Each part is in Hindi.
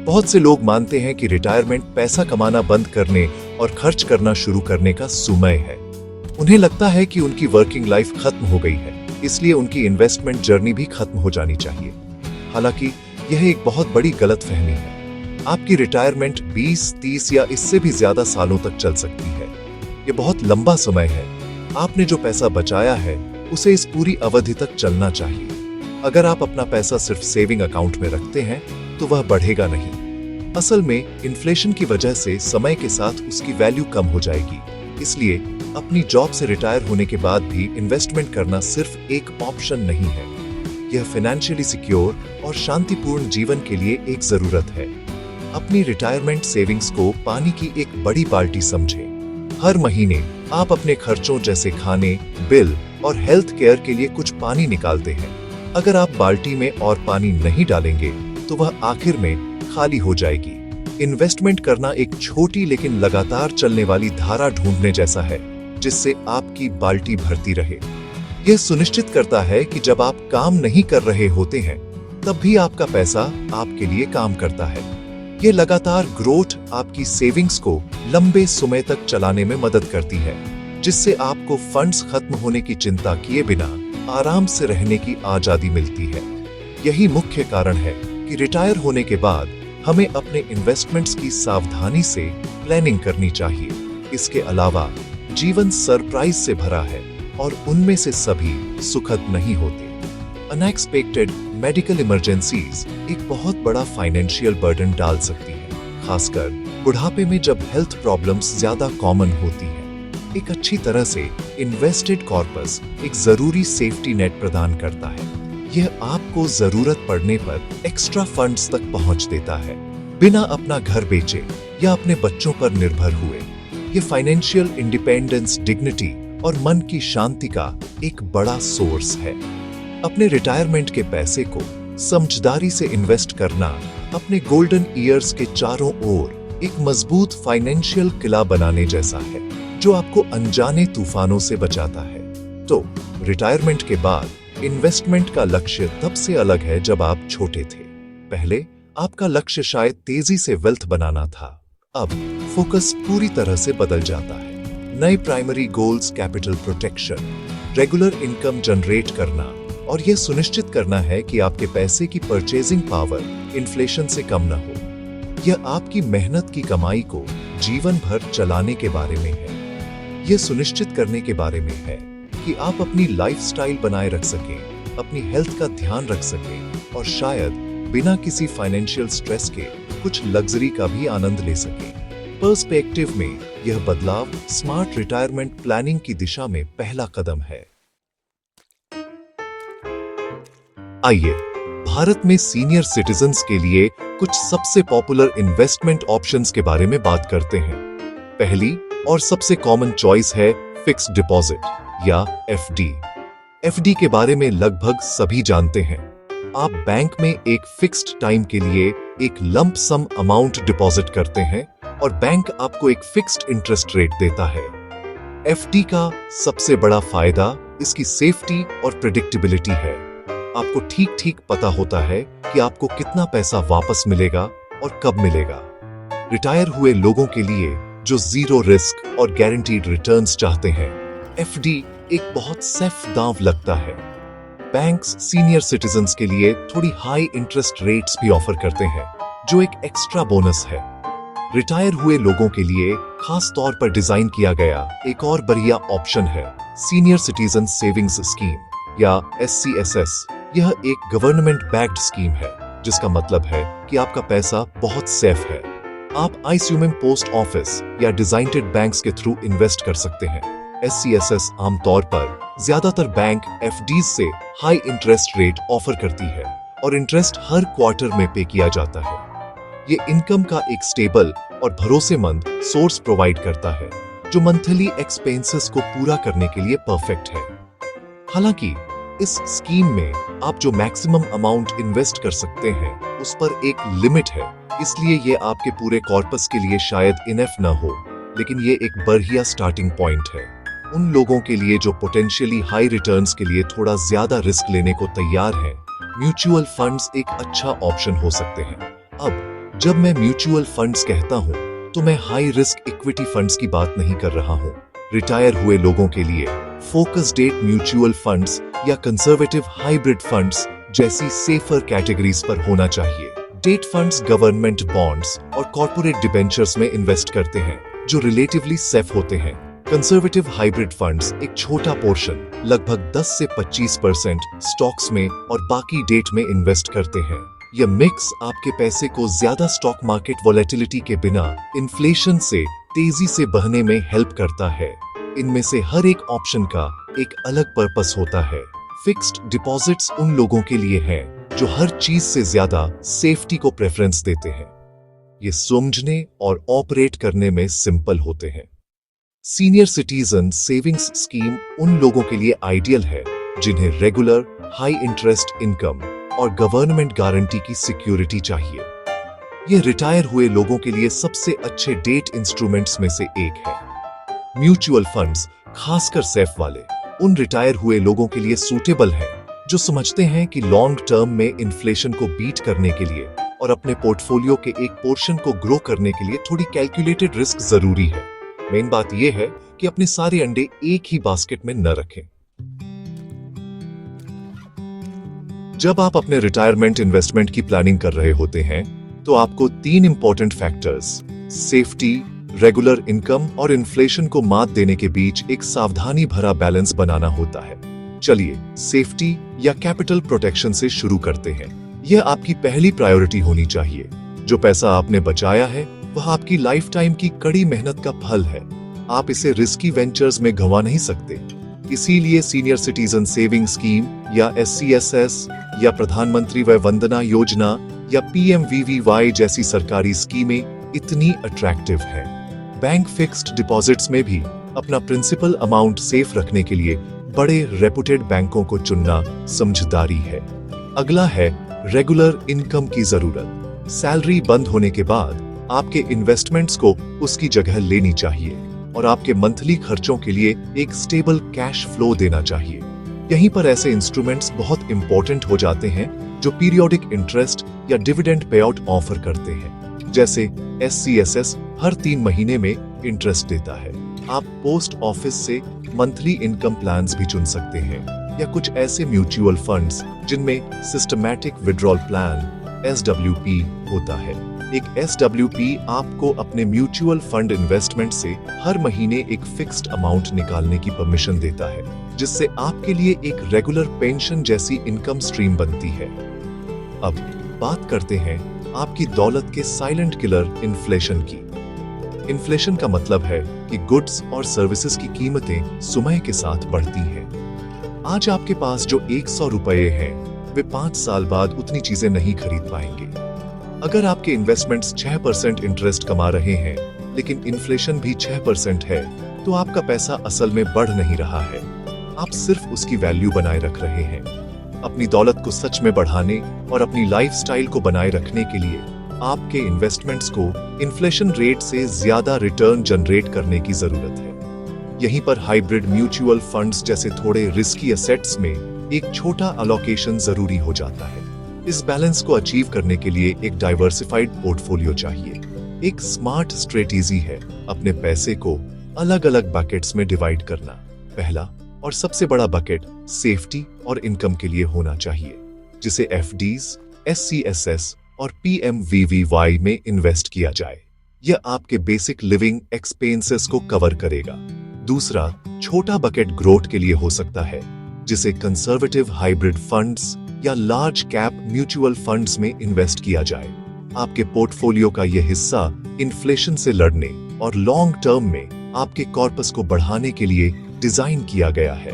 बहुत से लोग मानते हैं कि रिटायरमेंट पैसा कमाना बंद करने और खर्च करना शुरू करने का समय है। उन्हें लगता है कि उनकी वर्किंग लाइफ खत्म हो गई है, इसलिए उनकी इन्वेस्टमेंट जर्नी भी खत्म हो जानी चाहिए। हालांकि यह एक बहुत बड़ी गलतफहमी है। आपकी रिटायरमेंट 20, 30 या इससे भी ज्यादा सालों तक चल सकती है। यह बहुत लंबा समय है। आपने जो पैसा बचाया है उसे इस पूरी अवधि तक चलना चाहिए। अगर आप अपना पैसा सिर्फ सेविंग अकाउंट में रखते हैं तो वह बढ़ेगा नहीं। असल में इन्फ्लेशन की वजह से समय के साथ उसकी वैल्यू कम हो जाएगी। इसलिए अपनी जॉब से रिटायर होने के बाद भी इन्वेस्टमेंट करना सिर्फ एक ऑप्शन नहीं है, यह फाइनेंशियली सिक्योर और शांतिपूर्ण जीवन के लिए एक जरूरत है। अपनी रिटायरमेंट सेविंग्स को पानी की एक बड़ी बाल्टी समझें। हर महीने आप अपने खर्चों जैसे खाने, बिल और हेल्थ केयर के लिए कुछ पानी निकालते हैं। अगर आप बाल्टी में और पानी नहीं डालेंगे तो वह आखिर में खाली हो जाएगी। इन्वेस्टमेंट करना एक छोटी लेकिन लगातार चलने वाली धारा ढूंढने जैसा है, जिससे आपकी बाल्टी भरती रहे। यह सुनिश्चित करता है कि जब आप काम नहीं कर रहे होते हैं तब भी आपका पैसा आपके लिए काम करता है। यह लगातार ग्रोथ आपकी सेविंग्स को लंबे समय तक चलाने में मदद करती है, जिससे आपको फंड्स खत्म होने की चिंता किए बिना आराम से रहने की आजादी मिलती है। यही मुख्य कारण है कि रिटायर होने के बाद हमें अपने इन्वेस्टमेंट्स की सावधानी से प्लानिंग करनी चाहिए। इसके अलावा जीवन सरप्राइज से भरा है और उनमें से सभी सुखद नहीं होते। अनएक्सपेक्टेड मेडिकल इमरजेंसीज एक बहुत बड़ा फाइनेंशियल बर्डन डाल सकती है, खासकर बुढ़ापे में जब हेल्थ प्रॉब्लम्स ज्यादा कॉमन होती हैं। एक अच्छी तरह से इन्वेस्टेड कॉर्पस एक जरूरी सेफ्टी नेट प्रदान करता है। यह आपको जरूरत पड़ने पर एक्स्ट्रा फंड्स तक पहुंच देता है, बिना अपना घर बेचे या अपने बच्चों पर निर्भर हुए। यह फाइनेंशियल इंडिपेंडेंस, डिग्निटी और मन की शांति का एक बड़ा सोर्स है। अपने रिटायरमेंट के पैसे को समझदारी से इन्वेस्ट करना अपने गोल्डन ईयर्स के चारों ओर एक मजबूत फाइनेंशियल किला बनाने जैसा है, जो आपको अनजाने तूफानों से बचाता है। तो रिटायरमेंट के बाद इन्वेस्टमेंट का लक्ष्य तब से अलग है जब आप छोटे थे। पहले आपका लक्ष्य शायद तेजी से वेल्थ बनाना था। अब फोकस पूरी तरह से बदल जाता है। नए primary goals capital protection, regular income generate करना और यह सुनिश्चित करना है कि आपके पैसे की परचेजिंग पावर इन्फ्लेशन से कम न हो। यह आपकी मेहनत की कमाई को जीवन भर चलाने के बारे में है। यह सुनिश्चित करने के बारे में है कि आप अपनी लाइफस्टाइल बनाए रख सकें, अपनी हेल्थ का ध्यान रख सकें और शायद बिना किसी फाइनेंशियल स्ट्रेस के कुछ लग्जरी का भी आनंद ले सकें। पर्सपेक्टिव में यह बदलाव स्मार्ट रिटायरमेंट प्लानिंग की दिशा में पहला कदम है। आइए भारत में सीनियर सिटीजन्स के लिए कुछ सबसे पॉपुलर इन्वेस्टमेंट ऑप्शंस के बारे में बात करते हैं। पहली और सबसे कॉमन चॉइस है फिक्स्ड डिपॉजिट या एफडी। एफडी के बारे में लगभग सभी जानते हैं। आप बैंक में एक फिक्स्ड टाइम के लिए एक लंप सम अमाउंट डिपॉजिट करते हैं और बैंक आपको एक फिक्स्ड इंटरेस्ट रेट देता है। एफडी का सबसे बड़ा फायदा इसकी सेफ्टी और प्रेडिक्टेबिलिटी है। आपको ठीक ठीक पता होता है कि आपको कितना पैसा वापस मिलेगा और कब मिलेगा। रिटायर हुए लोगों के लिए जो जीरो रिस्क और गारंटीड रिटर्न्स चाहते हैं, एफडी एक बहुत सेफ दांव लगता है। बैंक्स सीनियर सिटीजन्स के लिए थोड़ी हाई इंटरेस्ट रेट्स भी ऑफर करते हैं, जो एक एक्स्ट्रा बोनस है। रिटायर हुए लोगों के लिए खास तौर पर डिजाइन किया गया एक और बढ़िया ऑप्शन है सीनियर सिटीजन सेविंग्स स्कीम या SCSS। यह एक गवर्नमेंट बैक्ड स्कीम है, जिसका मतलब है कि आपका पैसा बहुत सेफ है। आप आईसीयूएम पोस्ट ऑफिस या डिजाइनेड बैंक्स के थ्रू इन्वेस्ट कर सकते हैं। SCSS आमतौर पर ज्यादातर बैंक FDs से हाई इंटरेस्ट रेट ऑफर करती है और इंटरेस्ट हर क्वार्टर में पे किया जाता है। ये इनकम का एक स्टेबल और भरोसेमंद सोर्स प्रोवाइड करता है, जो मंथली एक्सपेंसेस को पूरा करने के लिए परफेक्ट है। हालांकि इस स्कीम में आप जो मैक्सिमम अमाउंट इन्वेस्ट कर सकते हैं उस पर एक लिमिट है, इसलिए ये आपके पूरे कॉर्पस के लिए शायद इनफ न हो, लेकिन ये एक बढ़िया स्टार्टिंग पॉइंट है उन लोगों के लिए जो पोटेंशियली हाई रिटर्न्स के लिए थोड़ा ज्यादा रिस्क लेने को तैयार हैं। म्यूचुअल फंड्स एक अच्छा ऑप्शन हो सकते हैं। अब जब मैं म्यूचुअल फंड्स कहता हूं तो मैं हाई रिस्क इक्विटी फंड्स की बात नहीं कर रहा हूं। रिटायर हुए लोगों के लिए फोकस डेट म्यूचुअल फंड्स या कंजर्वेटिव हाइब्रिड फंड्स जैसी सेफर कैटेगरीज पर होना चाहिए। डेट फंड्स गवर्नमेंट बॉन्ड्स और कॉर्पोरेट डिबेंचर्स में इन्वेस्ट करते हैं जो रिलेटिवली सेफ होते हैं। कंजर्वेटिव हाइब्रिड फंड्स एक छोटा पोर्शन लगभग 10 से 25% स्टॉक्स में और बाकी डेट में इन्वेस्ट करते हैं। यह मिक्स आपके पैसे को ज्यादा स्टॉक मार्केट वोलेटिलिटी के बिना इन्फ्लेशन से तेजी से बहने में हेल्प करता है। इनमें से हर एक ऑप्शन का एक अलग पर्पस होता है। फिक्स्ड डिपॉजिट्स उन लोगों के लिए हैं जो हर चीज से ज्यादा सेफ्टी को प्रेफरेंस देते हैं। ये समझने और ऑपरेट करने में सिंपल होते हैं। सीनियर सिटीजन सेविंग्स स्कीम उन लोगों के लिए आइडियल है जिन्हें रेगुलर हाई इंटरेस्ट इनकम और गवर्नमेंट गारंटी की सिक्योरिटी चाहिए। यह रिटायर हुए लोगों के लिए सबसे अच्छे डेट इंस्ट्रूमेंट्स में से एक है। म्यूचुअल फंड्स, खासकर सेफ वाले, उन रिटायर हुए लोगों के लिए सूटेबल हैं जो समझते हैं कि लॉन्ग टर्म में इन्फ्लेशन को बीट करने के लिए और अपने पोर्टफोलियो के एक पोर्शन को ग्रो करने के लिए थोड़ी कैलकुलेटेड रिस्क जरूरी है। मेन बात यह है कि अपने सारे अंडे एक ही बास्केट में न रखें। जब आप अपने रिटायरमेंट इन्वेस्टमेंट की प्लानिंग कर रहे होते हैं तो आपको 3 important factors, safety, regular income और इन्फ्लेशन को मात देने के बीच एक सावधानी भरा बैलेंस बनाना होता है। चलिए सेफ्टी या कैपिटल प्रोटेक्शन से शुरू करते हैं। यह आपकी पहली प्रायोरिटी होनी चाहिए। जो पैसा आपने बचाया है वह आपकी लाइफ टाइम की कड़ी मेहनत का फल है। आप इसे रिस्की वेंचर्स में गंवा नहीं सकते। इसीलिए सीनियर सिटीजन सेविंग स्कीम या SCSS या प्रधानमंत्री वय वंदना योजना या PMVVY जैसी सरकारी स्कीमें इतनी अट्रैक्टिव हैं। बैंक फिक्स्ड डिपॉजिट्स में भी अपना प्रिंसिपल अमाउंट सेफ रखने के लिए बड़े रेपुटेड बैंकों को चुनना समझदारी है। अगला है रेगुलर इनकम की जरूरत। सैलरी बंद होने के बाद आपके इन्वेस्टमेंट्स को उसकी जगह लेनी चाहिए और आपके मंथली खर्चों के लिए एक स्टेबल कैश फ्लो देना चाहिए। यहीं पर ऐसे इंस्ट्रूमेंट्स बहुत इंपॉर्टेंट हो जाते हैं जो पीरियोडिक इंटरेस्ट या डिविडेंड पे आउट ऑफर करते हैं। जैसे SCSS हर 3 महीने में इंटरेस्ट देता है। आप पोस्ट ऑफिस से मंथली इनकम प्लान्स भी चुन सकते हैं या कुछ ऐसे म्यूचुअल फंड्स जिनमें सिस्टमैटिक विड्रॉल प्लान SWP होता है। एक SWP आपको अपने म्यूचुअल फंड इन्वेस्टमेंट से हर महीने एक फिक्स्ड अमाउंट निकालने की परमिशन देता है, जिससे आपके लिए एक रेगुलर पेंशन जैसी इनकम स्ट्रीम बनती है। अब बात करते हैं आपकी दौलत के साइलेंट किलर इन्फ्लेशन की। इन्फ्लेशन का मतलब है कि गुड्स और सर्विसेज की कीमतें समय के साथ बढ़ती हैं। आज आपके पास जो 100 रुपए हैं वे 5 साल बाद उतनी चीजें नहीं खरीद पाएंगे। अगर आपके इन्वेस्टमेंट्स 6% इंटरेस्ट कमा रहे हैं लेकिन इन्फ्लेशन भी 6% है तो आपका पैसा असल में बढ़ नहीं रहा है, आप सिर्फ उसकी वैल्यू बनाए रख रहे हैं। अपनी दौलत को सच में बढ़ाने और अपनी लाइफस्टाइल को बनाए रखने के लिए आपके इन्वेस्टमेंट्स को इन्फ्लेशन रेट से ज्यादा रिटर्न जनरेट करने की जरूरत है। यहीं पर हाइब्रिड म्यूचुअल फंड्स जैसे थोड़े रिस्की एसेट्स में एक छोटा अलोकेशन जरूरी हो जाता है। इस बैलेंस को अचीव करने के लिए एक डाइवर्सिफाइड पोर्टफोलियो चाहिए। एक स्मार्ट स्ट्रेटेजी है अपने पैसे को अलग अलग बकेट्स में डिवाइड करना। पहला और सबसे बड़ा बकेट सेफ्टी और इनकम के लिए होना चाहिए, जिसे FDs, SCSS और PMVVY में इन्वेस्ट किया जाए। यह आपके बेसिक लिविंग एक्सपेंसेस को कवर करेगा। दूसरा छोटा बकेट ग्रोथ के लिए हो सकता है, जिसे कंजर्वेटिव हाइब्रिड फंड्स या लार्ज कैप म्यूचुअल फंड्स में इन्वेस्ट किया जाए। आपके पोर्टफोलियो का यह हिस्सा इन्फ्लेशन से लड़ने और लॉन्ग टर्म में आपके कॉर्पस को बढ़ाने के लिए डिजाइन किया गया है।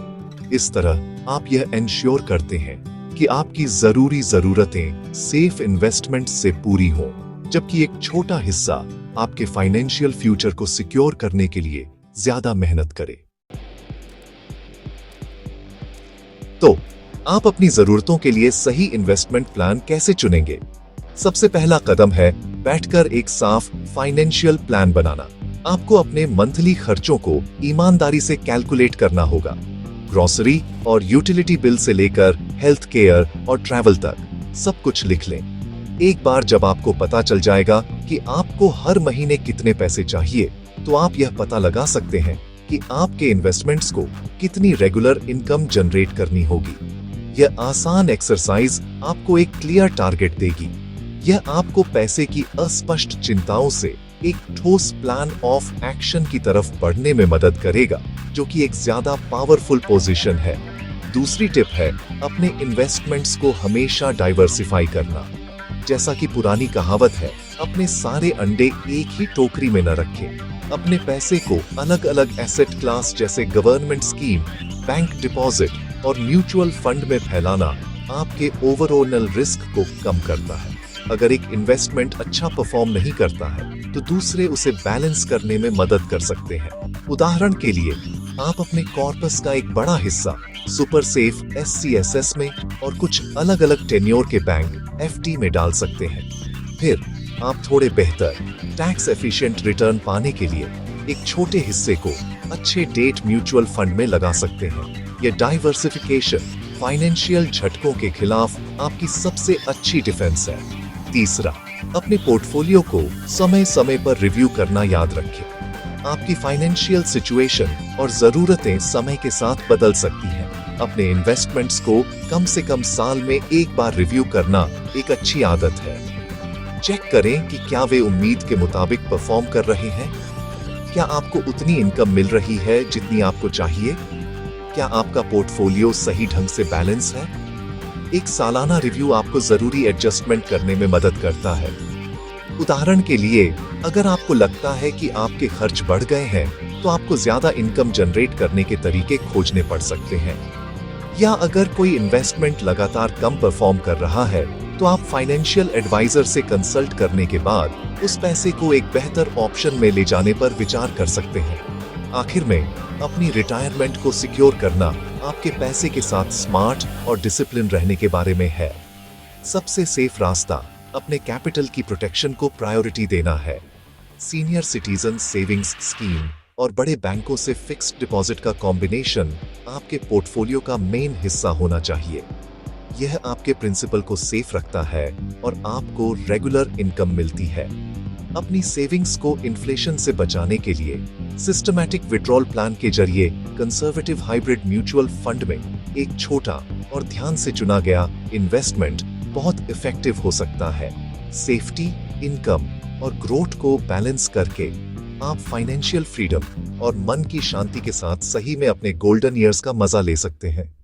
इस तरह आप यह एंश्योर करते हैं कि आपकी जरूरी जरूरतें सेफ इन्वेस्टमेंट से पूरी हों, जबकि एक छोटा हिस्सा आपके फाइनेंशियल फ्यूचर को सिक्योर करने के लिए ज्यादा मेहनत करे। तो आप अपनी जरूरतों के लिए सही इन्वेस्टमेंट प्लान कैसे चुनेंगे? सबसे पहला कदम है बैठकर एक साफ फाइनेंशियल प्लान बनाना। आपको अपने मंथली खर्चों को ईमानदारी से कैलकुलेट करना होगा। ग्रोसरी और यूटिलिटी बिल से लेकर हेल्थ केयर और ट्रैवल तक सब कुछ लिख लें। एक बार जब आपको पता चल जाएगा कि आपको हर महीने कितने पैसे चाहिए, तो आप यह पता लगा सकते हैं कि आपके इन्वेस्टमेंट्स को कितनी रेगुलर इनकम जनरेट करनी होगी। यह आसान एक्सरसाइज आपको एक क्लियर टारगेट देगी। यह आपको पैसे की अस्पष्ट चिंताओं से एक ठोस प्लान ऑफ एक्शन की तरफ बढ़ने में मदद करेगा, जो कि एक ज्यादा पावरफुल पोजीशन है। दूसरी टिप है अपने इन्वेस्टमेंट्स को हमेशा डाइवर्सिफाई करना। जैसा कि पुरानी कहावत है, अपने सारे अंडे एक ही टोकरी में न रखें। अपने पैसे को अलग अलग एसेट क्लास जैसे गवर्नमेंट स्कीम, बैंक डिपॉजिट और म्यूचुअल फंड में फैलाना आपके ओवरऑल रिस्क को कम करता है। अगर एक इन्वेस्टमेंट अच्छा परफॉर्म नहीं करता है, तो दूसरे उसे बैलेंस करने में मदद कर सकते हैं। उदाहरण के लिए, आप अपने कॉर्पस का एक बड़ा हिस्सा सुपर सेफ SCSS में और कुछ अलग अलग टेन्योर के बैंक FD में डाल सकते हैं। फिर आप थोड़े बेहतर टैक्स एफिशिएंट रिटर्न पाने के लिए एक छोटे हिस्से को अच्छे डेट म्यूचुअल फंड में लगा सकते हैं। यह डाइवर्सिफिकेशन फाइनेंशियल झटकों के खिलाफ आपकी सबसे अच्छी डिफेंस है। तीसरा, अपने पोर्टफोलियो को समय समय पर रिव्यू करना याद रखें। आपकी फाइनेंशियल सिचुएशन और जरूरतें समय के साथ बदल सकती हैं। अपने इन्वेस्टमेंट्स को कम से कम साल में एक बार रिव्यू करना एक अच्छी आदत है। चेक करें कि क्या वे उम्मीद के मुताबिक परफॉर्म कर रहे हैं। क्या आपको उतनी इनकम मिल रही है जितनी आपको चाहिए? क्या आपका पोर्टफोलियो सही ढंग से बैलेंस है? एक सालाना रिव्यू आपको जरूरी एडजस्टमेंट करने में मदद करता है। उदाहरण के लिए, अगर आपको लगता है कि आपके खर्च बढ़ गए हैं, तो आपको ज्यादा इनकम जनरेट करने के तरीके खोजने पड़ सकते हैं। या अगर कोई इन्वेस्टमेंट लगातार कम परफॉर्म कर रहा है, तो आप फाइनेंशियल एडवाइजर से कंसल्ट करने के बाद उस पैसे को एक बेहतर ऑप्शन में ले जाने पर विचार कर सकते हैं। आखिर में, अपनी रिटायरमेंट को सिक्योर करना आपके पैसे के साथ स्मार्ट और डिसिप्लिन रहने के बारे में है। सबसे सेफ रास्ता अपने कैपिटल की प्रोटेक्शन को प्रायोरिटी देना है। सीनियर सिटीजन सेविंग्स स्कीम और बड़े बैंकों से फिक्स्ड डिपॉजिट का कॉम्बिनेशन आपके पोर्टफोलियो का मेन हिस्सा होना चाहिए। यह आपके प्रिंसिपल को सेफ रखता है और आपको रेगुलर इनकम मिलती है। अपनी सेविंग्स को इन्फ्लेशन से बचाने के लिए सिस्टमैटिक विड्रॉल प्लान के जरिए कंजर्वेटिव हाइब्रिड म्यूचुअल फंड में एक छोटा और ध्यान से चुना गया इन्वेस्टमेंट बहुत इफेक्टिव हो सकता है। सेफ्टी, इनकम और ग्रोथ को बैलेंस करके आप फाइनेंशियल फ्रीडम और मन की शांति के साथ सही में अपने गोल्डन ईयर्स का मजा ले सकते हैं।